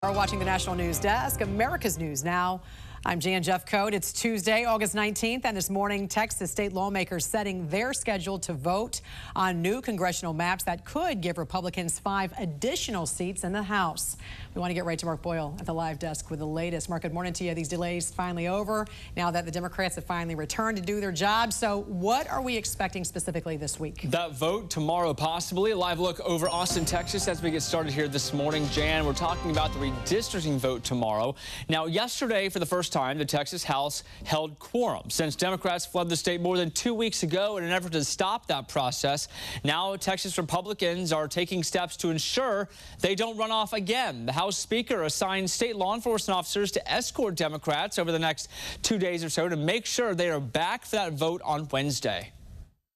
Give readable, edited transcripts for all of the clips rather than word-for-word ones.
Are watching the National News Desk, America's News Now. I'm Jan Jeffcoat. It's Tuesday, August 19th, and this morning, Texas state lawmakers setting their schedule to vote on new congressional maps that could give Republicans 5 additional seats in the House. We want to get right to Mark Boyle at the live desk with the latest. Mark, good morning to you. These delays finally over now that the Democrats have finally returned to do their job. So what are we expecting specifically this week? That vote tomorrow, possibly. A live look over Austin, Texas as we get started here this morning. Jan, we're talking about the redistricting vote tomorrow. Now, yesterday, for the first time, the Texas House held quorum. Since Democrats fled the state more than 2 weeks ago in an effort to stop that process, now Texas Republicans are taking steps to ensure they don't run off again. The House Speaker assigned state law enforcement officers to escort Democrats over the next 2 days or so to make sure they are back for that vote on Wednesday.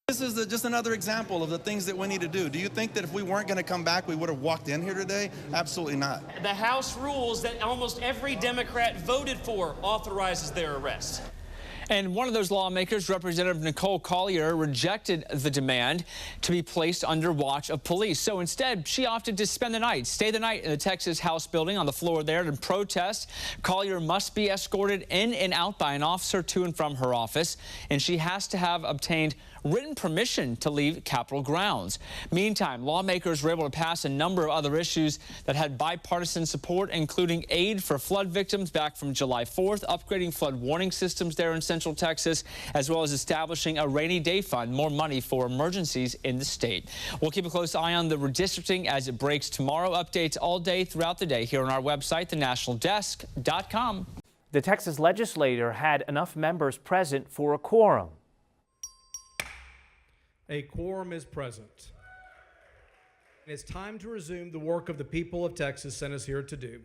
This is just another example of the things that we need to do. Do you think that if we weren't going to come back, we would have walked in here today? Absolutely not. The House rules that almost every Democrat voted for authorizes their arrest. And one of those lawmakers, Representative Nicole Collier, rejected the demand to be placed under watch of police. So instead, she opted to spend the night, stay the night in the Texas House building on the floor there to protest. Collier must be escorted in and out by an officer to and from her office, and she has to have obtained written permission to leave Capitol grounds. Meantime, lawmakers were able to pass a number of other issues that had bipartisan support, including aid for flood victims back from July 4th, upgrading flood warning systems there in Central Texas, as well as establishing a rainy day fund, more money for emergencies in the state. We'll keep a close eye on the redistricting as it breaks tomorrow. Updates all day throughout the day here on our website, thenationaldesk.com. The Texas legislature had enough members present for a quorum. A quorum is present. It's time to resume the work of the people of Texas sent us here to do.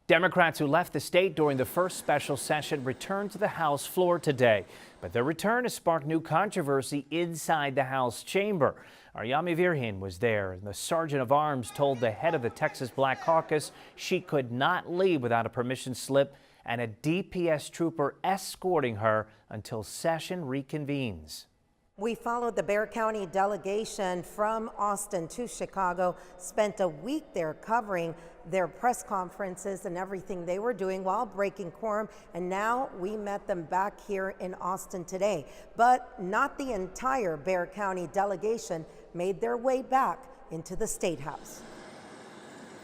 Democrats who left the state during the first special session returned to the House floor today, but their return has sparked new controversy inside the House chamber. Aryami Virhin was there, and the Sergeant of Arms told the head of the Texas Black Caucus she could not leave without a permission slip and a DPS trooper escorting her until session reconvenes. We followed the Bexar County delegation from Austin to Chicago, spent a week there covering their press conferences and everything they were doing while breaking quorum, and now we met them back here in Austin today. But not the entire Bexar County delegation made their way back into the State House.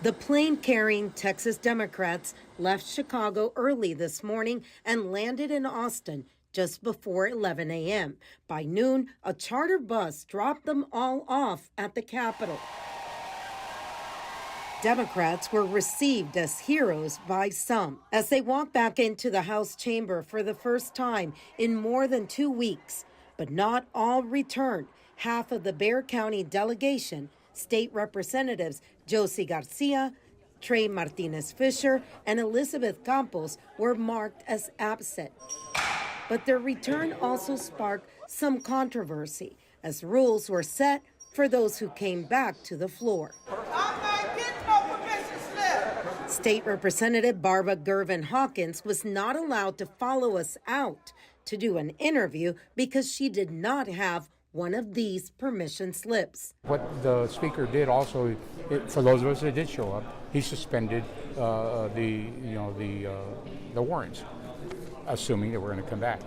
The plane-carrying Texas Democrats left Chicago early this morning and landed in Austin just before 11 a.m. By noon, a charter bus dropped them all off at the Capitol. Democrats were received as heroes by some as they walked back into the House chamber for the first time in more than 2 weeks. But not all returned. Half of the Bexar County delegation, state representatives Josie Garcia, Trey Martinez Fisher, and Elizabeth Campos, were marked as absent. But their return also sparked some controversy as rules were set for those who came back to the floor. State Representative Barbara Gervin Hawkins was not allowed to follow us out to do an interview because she did not have one of these permission slips. What the speaker did also, for those of us that did show up, he suspended the warrants, assuming that we're going to come back.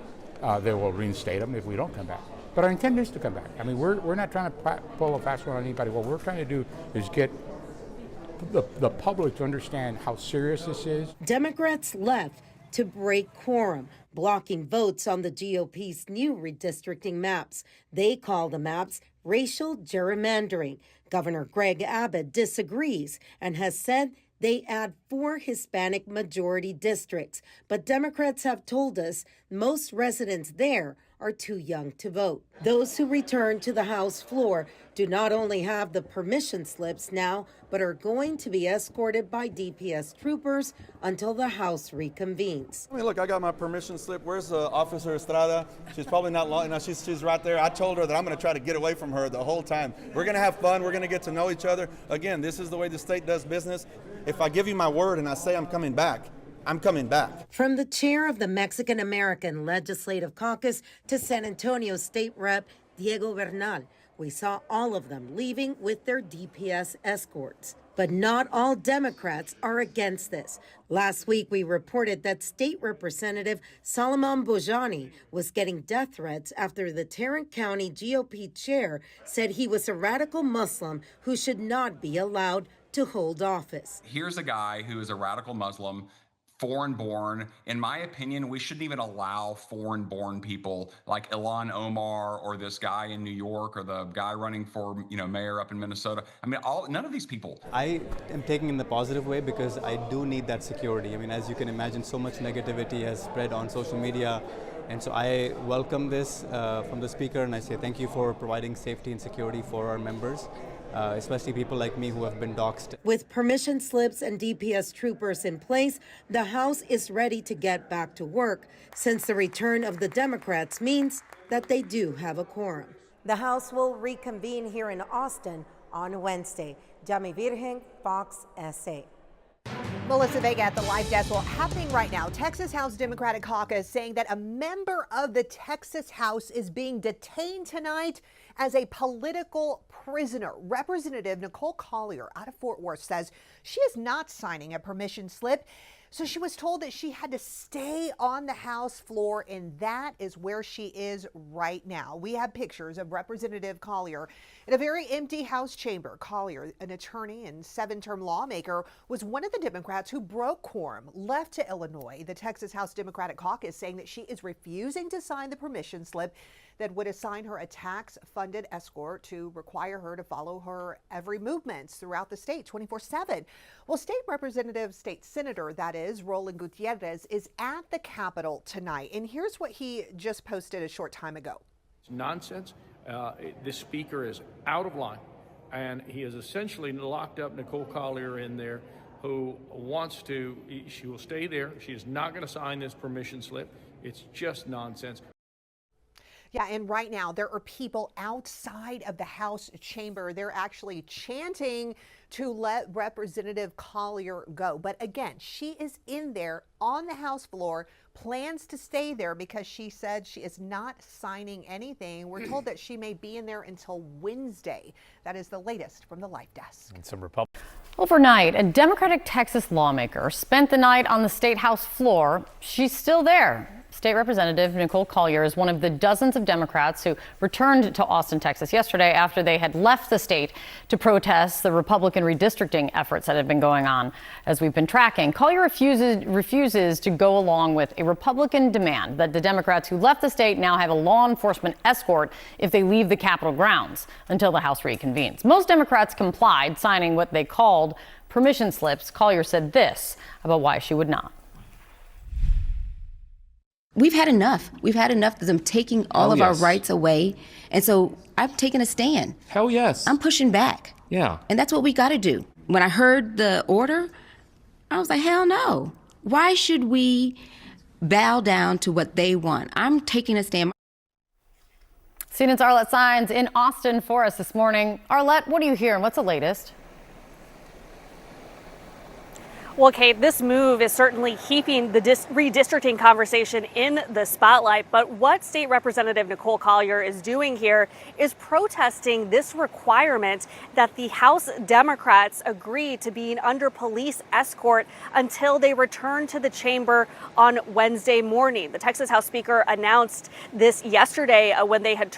They will reinstate them if we don't come back. But our intent is to come back. I mean, we're not trying to pull a fast one on anybody. What we're trying to do is get the public to understand how serious this is. Democrats left to break quorum, blocking votes on the GOP's new redistricting maps. They call the maps racial gerrymandering. Governor Greg Abbott disagrees and has said they add 4 Hispanic majority districts, but Democrats have told us most residents there are too young to vote. Those who return to the House floor do not only have the permission slips now, but are going to be escorted by DPS troopers until the House reconvenes. I mean, look, I got my permission slip. Where's Officer Estrada? She's probably not long enough. She's right there. I told her that I'm going to try to get away from her the whole time. We're going to have fun. We're going to get to know each other. Again, this is the way the state does business. If I give you my word and I say I'm coming back, I'm coming back. From the chair of the Mexican American Legislative Caucus to San Antonio State Rep Diego Bernal, we saw all of them leaving with their DPS escorts. But not all Democrats are against this. Last week, we reported that State Representative Solomon Bojani was getting death threats after the Tarrant County GOP chair said he was a radical Muslim who should not be allowed to hold office. Here's a guy who is a radical Muslim, foreign-born. In my opinion, we shouldn't even allow foreign-born people like Ilhan Omar or this guy in New York or the guy running for, mayor up in Minnesota. I mean, none of these people. I am taking in the positive way because I do need that security. I mean, as you can imagine, so much negativity has spread on social media. And so I welcome this from the speaker, and I say thank you for providing safety and security for our members. Especially people like me who have been doxxed. With permission slips and DPS troopers in place, the House is ready to get back to work, since the return of the Democrats means that they do have a quorum. The House will reconvene here in Austin on Wednesday. Yami Virgen, Fox SA. Melissa Vega at the Live Desk. Well, happening right now, Texas House Democratic Caucus saying that a member of the Texas House is being detained tonight as a political prisoner. Representative Nicole Collier out of Fort Worth says she is not signing a permission slip. So she was told that she had to stay on the House floor, and that is where she is right now. We have pictures of Representative Collier in a very empty House chamber. Collier, an attorney and 7-term lawmaker, was one of the Democrats who broke quorum, left to Illinois. The Texas House Democratic Caucus saying that she is refusing to sign the permission slip that would assign her a tax-funded escort to require her to follow her every movement throughout the state 24/7. Well, State Senator, that is, Roland Gutierrez, is at the Capitol tonight. And here's what he just posted a short time ago. It's nonsense. This speaker is out of line, and he has essentially locked up Nicole Collier in there, who she will stay there. She is not going to sign this permission slip. It's just nonsense. Yeah, and right now there are people outside of the House chamber. They're actually chanting to let Representative Collier go. But again, she is in there on the House floor, plans to stay there because she said she is not signing anything. We're told that she may be in there until Wednesday. That is the latest from the Live Desk. And some Republicans. Overnight, a Democratic Texas lawmaker spent the night on the state House floor. She's still there. State Representative Nicole Collier is one of the dozens of Democrats who returned to Austin, Texas yesterday after they had left the state to protest the Republican redistricting efforts that have been going on. As we've been tracking, Collier refuses to go along with a Republican demand that the Democrats who left the state now have a law enforcement escort if they leave the Capitol grounds until the House reconvenes. Most Democrats complied, signing what they called permission slips. Collier said this about why she would not. We've had enough. We've had enough of them taking all of our rights away. And so I've taken a stand. Hell yes. I'm pushing back. Yeah. And that's what we got to do. When I heard the order, I was like, hell no. Why should we bow down to what they want? I'm taking a stand. CNN's Arlette Saenz in Austin for us this morning. Arlette, what do you hear and what's the latest? Well, Kate, this move is certainly keeping the redistricting conversation in the spotlight. But what State Representative Nicole Collier is doing here is protesting this requirement that the House Democrats agree to being under police escort until they return to the chamber on Wednesday morning. The Texas House Speaker announced this yesterday when they had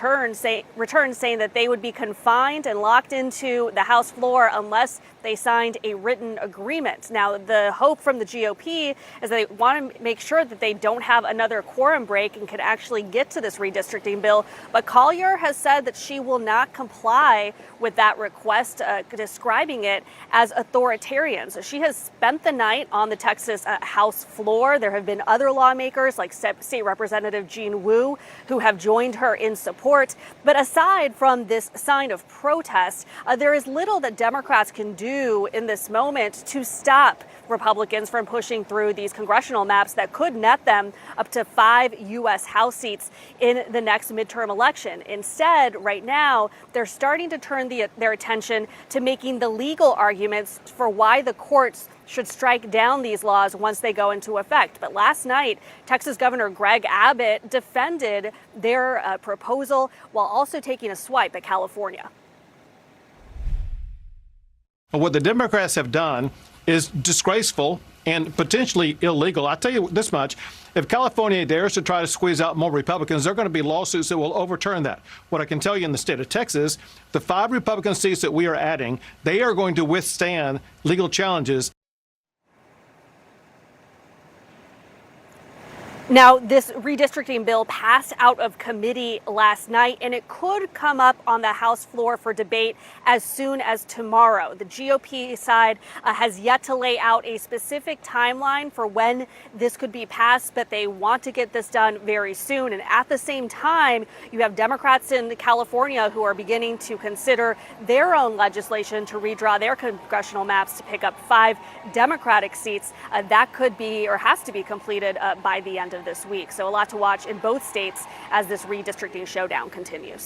returned, saying that they would be confined and locked into the House floor unless they signed a written agreement. Now, the hope from the GOP is they want to make sure that they don't have another quorum break and can actually get to this redistricting bill. But Collier has said that she will not comply with that request, describing it as authoritarian. So she has spent the night on the Texas House floor. There have been other lawmakers like State Representative Jean Wu who have joined her in support. But aside from this sign of protest, there is little that Democrats can do in this moment to stop Republicans from pushing through these congressional maps that could net them up to 5 U.S. House seats in the next midterm election. Instead, right now, they're starting to turn their attention to making the legal arguments for why the courts should strike down these laws once they go into effect. But last night, Texas Governor Greg Abbott defended their proposal while also taking a swipe at California. What the Democrats have done is disgraceful and potentially illegal. I'll tell you this much. If California dares to try to squeeze out more Republicans, there are going to be lawsuits that will overturn that. What I can tell you in the state of Texas, the 5 Republican seats that we are adding, they are going to withstand legal challenges. Now, this redistricting bill passed out of committee last night, and it could come up on the House floor for debate as soon as tomorrow. The GOP side has yet to lay out a specific timeline for when this could be passed, but they want to get this done very soon. And at the same time, you have Democrats in California who are beginning to consider their own legislation to redraw their congressional maps to pick up 5 Democratic seats. That could be or has to be completed by the end of this week. So a lot to watch in both states as this redistricting showdown continues.